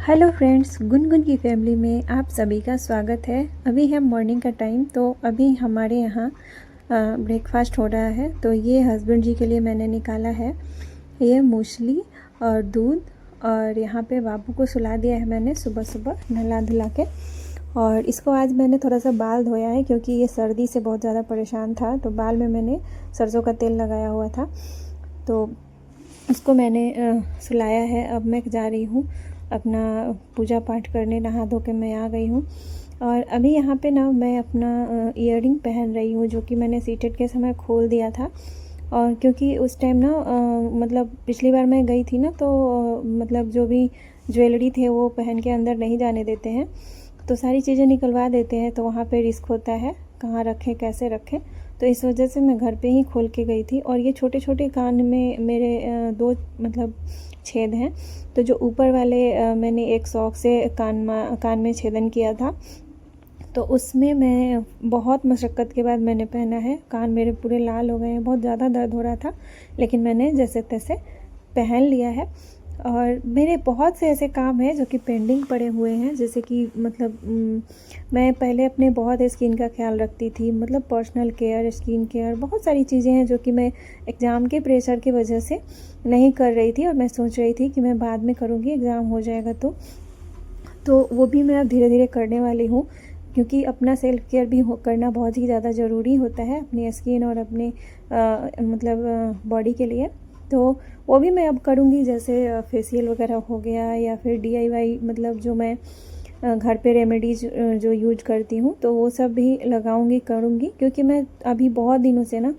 Hello friends, Gungun की family में आप सभी का स्वागत है। अभी है मॉर्निंग का टाइम, तो अभी हमारे यहाँ ब्रेकफास्ट हो रहा है। तो ये हस्बैंड जी के लिए मैंने निकाला है ये मूसली और दूध, और यहाँ पे बाबू को सुला दिया है मैंने सुबह सुबह नहला धुला के। और इसको आज मैंने थोड़ा सा बाल धोया है क्योंकि ये सर्दी से बहुत ज़्यादा परेशान था, तो बाल में मैंने सरसों का तेल लगाया हुआ था, तो उसको मैंने सुलाया है। अब मैं जा रही हूँ अपना पूजा पाठ करने, नहा धो के मैं आ गई हूँ। और अभी यहाँ पे ना मैं अपना ईयररिंग पहन रही हूँ, जो कि मैंने सीटेट के समय खोल दिया था। और क्योंकि उस टाइम ना मतलब पिछली बार मैं गई थी ना, तो मतलब जो भी ज्वेलरी थे वो पहन के अंदर नहीं जाने देते हैं, तो सारी चीज़ें निकलवा देते हैं, तो वहाँ पे रिस्क होता है कहाँ रखें कैसे रखें। तो इस वजह से मैं घर पे ही खोल के गई थी। और ये छोटे छोटे कान में मेरे दो मतलब छेद हैं, तो जो ऊपर वाले मैंने एक शौक से कान में छेदन किया था, तो उसमें मैं बहुत मशक्क़त के बाद मैंने पहना है। कान मेरे पूरे लाल हो गए हैं, बहुत ज़्यादा दर्द हो रहा था, लेकिन मैंने जैसे तैसे पहन लिया है। और मेरे बहुत से ऐसे काम हैं जो कि पेंडिंग पड़े हुए हैं, जैसे कि मतलब मैं पहले अपने बहुत स्किन का ख्याल रखती थी, मतलब पर्सनल केयर, स्किन केयर, बहुत सारी चीज़ें हैं जो कि मैं एग्ज़ाम के प्रेशर की वजह से नहीं कर रही थी, और मैं सोच रही थी कि मैं बाद में करूँगी, एग्ज़ाम हो जाएगा तो वो भी मैं अब धीरे धीरे करने वाली हूँ, क्योंकि अपना सेल्फ केयर भी करना बहुत ही ज़्यादा ज़रूरी होता है अपनी स्किन और अपने मतलब बॉडी के लिए। तो वो भी मैं अब करूँगी, जैसे फेशियल वगैरह हो गया, या फिर DIY मतलब जो मैं घर पे रेमेडीज़ जो यूज करती हूँ, तो वो सब भी लगाऊंगी करूँगी। क्योंकि मैं अभी बहुत दिनों से ना,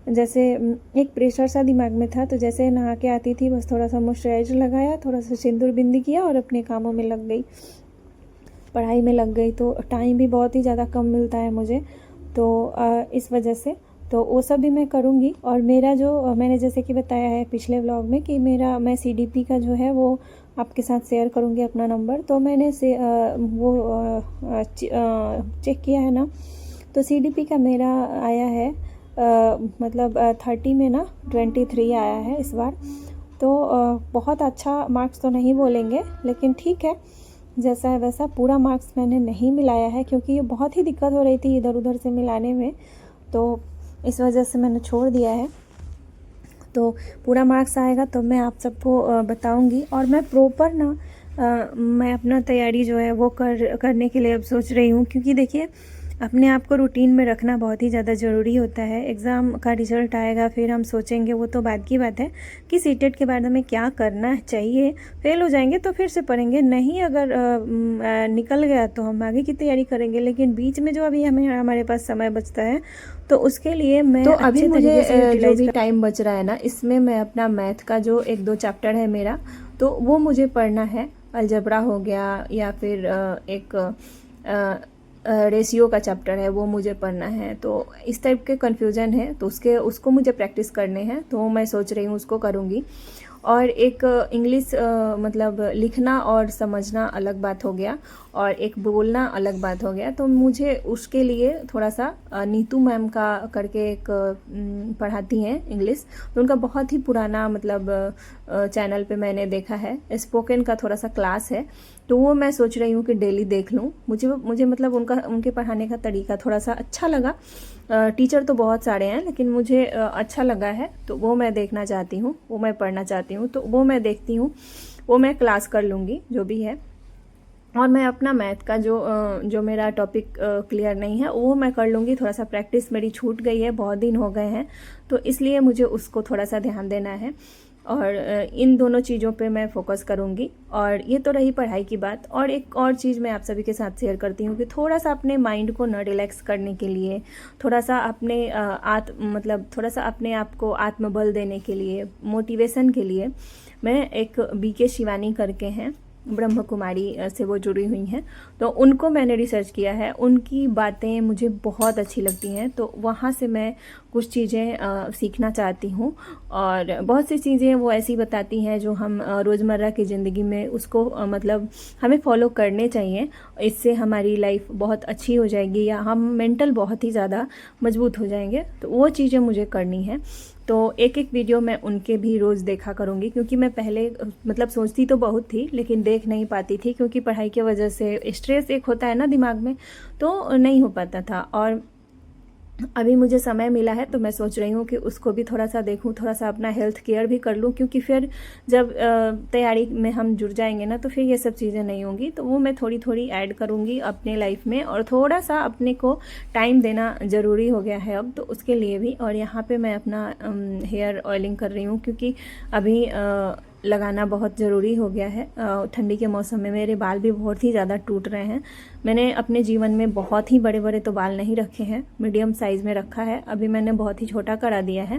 जैसे एक प्रेशर सा दिमाग में था, तो जैसे नहा के आती थी बस थोड़ा सा मॉइस्चराइजर लगाया, थोड़ा सा सिंदूर बिंदी किया और अपने कामों में लग गई, पढ़ाई में लग गई। तो टाइम भी बहुत ही ज़्यादा कम मिलता है मुझे, तो इस वजह से तो वो सब भी मैं करूँगी। और मेरा जो मैंने जैसे कि बताया है पिछले व्लॉग में कि मैं CDP का जो है वो आपके साथ शेयर करूँगी अपना नंबर। तो मैंने चेक किया है ना, तो CDP का मेरा आया है मतलब 30 में ना 23 आया है इस बार। तो बहुत अच्छा मार्क्स तो नहीं बोलेंगे, लेकिन ठीक है, जैसा है वैसा। पूरा मार्क्स मैंने नहीं मिलाया है क्योंकि ये बहुत ही दिक्कत हो रही थी इधर उधर से मिलाने में, तो इस वजह से मैंने छोड़ दिया है। तो पूरा मार्क्स आएगा तो मैं आप सबको बताऊंगी। और मैं प्रॉपर ना मैं अपना तैयारी जो है वो करने के लिए अब सोच रही हूँ, क्योंकि देखिए अपने आप को रूटीन में रखना बहुत ही ज़्यादा ज़रूरी होता है। एग्ज़ाम का रिज़ल्ट आएगा फिर हम सोचेंगे, वो तो बाद की बात है कि सीटेट के बाद हमें क्या करना चाहिए। फेल हो जाएंगे तो फिर से पढ़ेंगे, नहीं अगर निकल गया तो हम आगे की तैयारी करेंगे। लेकिन बीच में जो अभी हमारे पास समय बचता है, तो उसके लिए मैं तो अभी मुझे जो भी कर... टाइम बच रहा है ना, इसमें मैं अपना मैथ का जो 1-2 चैप्टर है मेरा, तो वो मुझे पढ़ना है। अलजबरा हो गया, या फिर एक रेशियो का चैप्टर है, वो मुझे पढ़ना है। तो इस टाइप के कन्फ्यूज़न है, तो उसको मुझे प्रैक्टिस करने हैं, तो मैं सोच रही हूँ उसको करूँगी। और एक इंग्लिश मतलब लिखना और समझना अलग बात हो गया, और एक बोलना अलग बात हो गया। तो मुझे उसके लिए थोड़ा सा नीतू मैम का करके एक पढ़ाती हैं इंग्लिश, तो उनका बहुत ही पुराना मतलब चैनल पे मैंने देखा है, स्पोकन का थोड़ा सा क्लास है, तो वो मैं सोच रही हूँ कि डेली देख लूँ। मुझे मतलब उनके पढ़ाने का तरीका थोड़ा सा अच्छा लगा। टीचर तो बहुत सारे हैं, लेकिन मुझे अच्छा लगा है, तो वो मैं देखना चाहती हूँ, वो मैं पढ़ना चाहती हूँ, तो वो मैं देखती हूँ, वो मैं क्लास कर लूँगी जो भी है। और मैं अपना मैथ का जो मेरा टॉपिक क्लियर नहीं है वो मैं कर लूँगी। थोड़ा सा प्रैक्टिस मेरी छूट गई है, बहुत दिन हो गए हैं, तो इसलिए मुझे उसको थोड़ा सा ध्यान देना है। और इन दोनों चीज़ों पे मैं फोकस करूँगी। और ये तो रही पढ़ाई की बात। और एक और चीज़ मैं आप सभी के साथ शेयर करती हूँ कि थोड़ा सा अपने माइंड को ना रिलैक्स करने के लिए, थोड़ा सा अपने मतलब थोड़ा सा अपने आप को आत्मबल देने के लिए, मोटिवेशन के लिए, मैं एक BK शिवानी करके हैं, ब्रह्म कुमारी से वो जुड़ी हुई हैं, तो उनको मैंने रिसर्च किया है, उनकी बातें मुझे बहुत अच्छी लगती हैं, तो वहाँ से मैं कुछ चीज़ें सीखना चाहती हूँ। और बहुत सी चीज़ें वो ऐसी बताती हैं जो हम रोज़मर्रा की ज़िंदगी में उसको मतलब हमें फॉलो करने चाहिए। इससे हमारी लाइफ बहुत अच्छी हो जाएगी, या हम मेंटल बहुत ही ज़्यादा मजबूत हो जाएंगे, तो वो चीज़ें मुझे करनी है। तो एक एक वीडियो मैं उनके भी रोज़ देखा करूँगी, क्योंकि मैं पहले मतलब सोचती तो बहुत थी लेकिन देख नहीं पाती थी, क्योंकि पढ़ाई की वजह से स्ट्रेस एक होता है ना दिमाग में, तो नहीं हो पाता था। और अभी मुझे समय मिला है तो मैं सोच रही हूँ कि उसको भी थोड़ा सा देखूँ, थोड़ा सा अपना हेल्थ केयर भी कर लूँ, क्योंकि फिर जब तैयारी में हम जुड़ जाएंगे ना तो फिर ये सब चीज़ें नहीं होंगी। तो वो मैं थोड़ी थोड़ी ऐड करूँगी अपने लाइफ में, और थोड़ा सा अपने को टाइम देना ज़रूरी हो गया है अब, तो उसके लिए भी। और यहाँ पे मैं अपना हेयर ऑयलिंग कर रही हूँ, क्योंकि अभी लगाना बहुत ज़रूरी हो गया है। ठंडी के मौसम में मेरे बाल भी बहुत ही ज़्यादा टूट रहे हैं। मैंने अपने जीवन में बहुत ही बड़े बड़े तो बाल नहीं रखे हैं, मीडियम साइज़ में रखा है। अभी मैंने बहुत ही छोटा करा दिया है,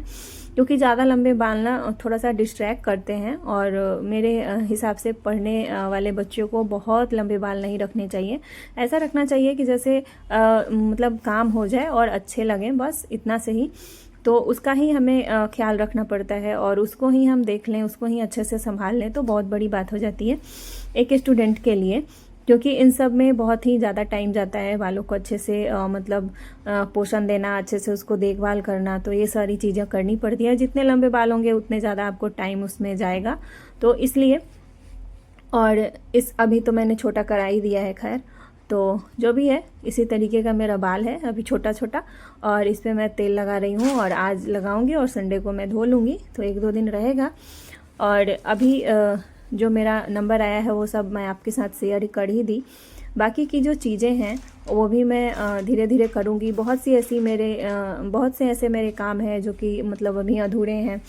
क्योंकि ज़्यादा लंबे बाल ना थोड़ा सा डिस्ट्रैक्ट करते हैं, और मेरे हिसाब से पढ़ने वाले बच्चों को बहुत लंबे बाल नहीं रखने चाहिए। ऐसा रखना चाहिए कि जैसे मतलब काम हो जाए और अच्छे लगें, बस इतना से ही। तो उसका ही हमें ख्याल रखना पड़ता है, और उसको ही हम देख लें, उसको ही अच्छे से संभाल लें तो बहुत बड़ी बात हो जाती है एक स्टूडेंट के लिए, क्योंकि इन सब में बहुत ही ज़्यादा टाइम जाता है। बालों को अच्छे से मतलब पोषण देना, अच्छे से उसको देखभाल करना, तो ये सारी चीज़ें करनी पड़ती है। जितने लंबे बाल होंगे उतने ज़्यादा आपको टाइम उसमें जाएगा, तो इसलिए। और अभी तो मैंने छोटा करा ही दिया है, खैर तो जो भी है इसी तरीके का मेरा बाल है अभी छोटा छोटा, और इस पर मैं तेल लगा रही हूँ, और आज लगाऊंगी और संडे को मैं धो लूँगी, तो 1-2 दिन रहेगा। और अभी जो मेरा नंबर आया है वो सब मैं आपके साथ शेयर कर ही दी। बाकी की जो चीज़ें हैं वो भी मैं धीरे धीरे करूँगी। बहुत से ऐसे मेरे काम हैं जो कि मतलब अभी अधूरे हैं।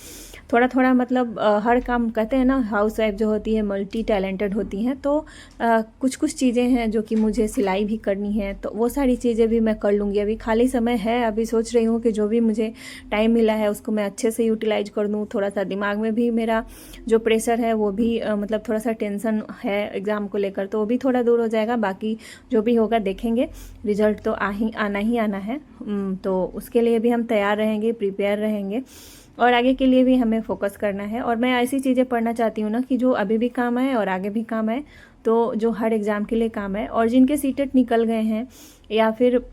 थोड़ा थोड़ा मतलब हर काम, कहते हैं ना हाउस वाइफ जो होती है मल्टी टैलेंटेड होती हैं, तो कुछ कुछ चीज़ें हैं जो कि मुझे सिलाई भी करनी है, तो वो सारी चीज़ें भी मैं कर लूँगी। अभी खाली समय है, अभी सोच रही हूँ कि जो भी मुझे टाइम मिला है उसको मैं अच्छे से यूटिलाइज कर दूँ। थोड़ा सा दिमाग में भी मेरा जो प्रेशर है वो भी मतलब थोड़ा सा टेंशन है एग्ज़ाम को लेकर, तो वो भी थोड़ा दूर हो जाएगा। बाकी जो भी होगा देखेंगे, रिजल्ट तो आना ही आना है, तो उसके लिए भी हम तैयार रहेंगे, प्रिपेयर रहेंगे, और आगे के लिए भी हमें फोकस करना है। और मैं ऐसी चीज़ें पढ़ना चाहती हूँ ना कि जो अभी भी काम आए और आगे भी काम आए, तो जो हर एग्ज़ाम के लिए काम आए। और जिनके सीटेट निकल गए हैं या फिर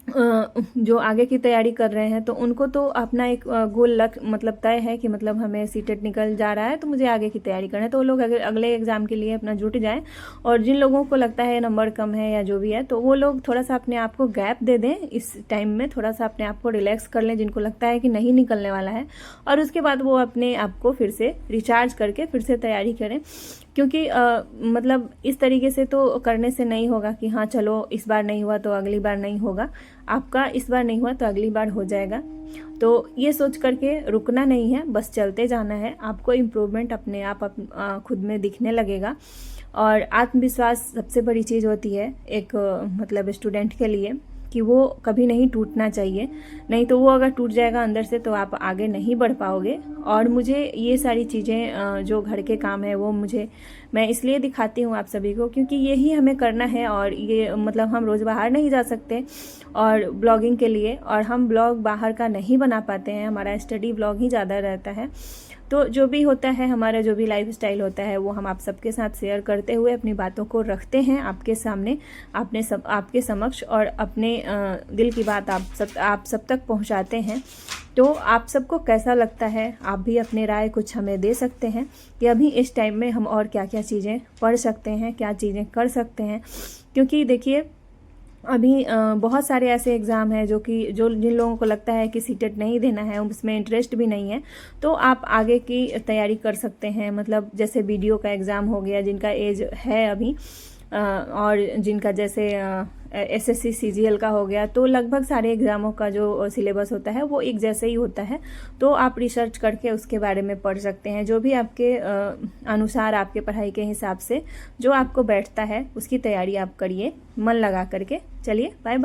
जो आगे की तैयारी कर रहे हैं, तो उनको तो अपना एक गोल लक्ष्य मतलब तय है कि मतलब हमें सीटेट निकल जा रहा है तो मुझे आगे की तैयारी करना है, तो वो लोग अगले एग्ज़ाम के लिए अपना जुट जाएं। और जिन लोगों को लगता है नंबर कम है या जो भी है, तो वो लोग थोड़ा सा अपने आप को गैप दे दें, इस टाइम में थोड़ा सा अपने आप को रिलैक्स कर लें, जिनको लगता है कि नहीं निकलने वाला है, और उसके बाद वो अपने आप को फिर से रिचार्ज करके फिर से तैयारी करें। क्योंकि मतलब इस तरीके से तो करने से नहीं होगा कि हाँ चलो इस बार नहीं हुआ तो अगली बार नहीं होगा। आपका इस बार नहीं हुआ तो अगली बार हो जाएगा। तो ये सोच करके रुकना नहीं है, बस चलते जाना है। आपको इम्प्रूवमेंट अपने आप खुद में दिखने लगेगा। और आत्मविश्वास सबसे बड़ी चीज़ होती है एक मतलब स्टूडेंट के लिए, कि वो कभी नहीं टूटना चाहिए। नहीं तो वो अगर टूट जाएगा अंदर से तो आप आगे नहीं बढ़ पाओगे। और मुझे ये सारी चीज़ें जो घर के काम है वो मैं इसलिए दिखाती हूँ आप सभी को, क्योंकि यही हमें करना है। और ये मतलब हम रोज़ बाहर नहीं जा सकते और ब्लॉगिंग के लिए, और हम ब्लॉग बाहर का नहीं बना पाते हैं, हमारा स्टडी ब्लॉग ही ज़्यादा रहता है। तो जो भी होता है, हमारा जो भी लाइफ स्टाइल होता है, वो हम आप सबके साथ शेयर करते हुए अपनी बातों को रखते हैं आपके सामने, आपके समक्ष, और अपने दिल की बात आप सब तक पहुंचाते हैं। तो आप सबको कैसा लगता है, आप भी अपने राय कुछ हमें दे सकते हैं कि अभी इस टाइम में हम और क्या क्या चीज़ें पढ़ सकते हैं, क्या चीज़ें कर सकते हैं। क्योंकि देखिए अभी बहुत सारे ऐसे एग्ज़ाम हैं जो जिन लोगों को लगता है कि सीटेट नहीं देना है, उसमें इंटरेस्ट भी नहीं है, तो आप आगे की तैयारी कर सकते हैं। मतलब जैसे बीडीओ का एग्ज़ाम हो गया, जिनका एज है अभी, और जिनका जैसे एसएससी सीजीएल का हो गया, तो लगभग सारे एग्ज़ामों का जो सिलेबस होता है वो एक जैसे ही होता है। तो आप रिसर्च करके उसके बारे में पढ़ सकते हैं। जो भी आपके अनुसार, आपके पढ़ाई के हिसाब से जो आपको बैठता है उसकी तैयारी आप करिए मन लगा करके। चलिए बाय बाय।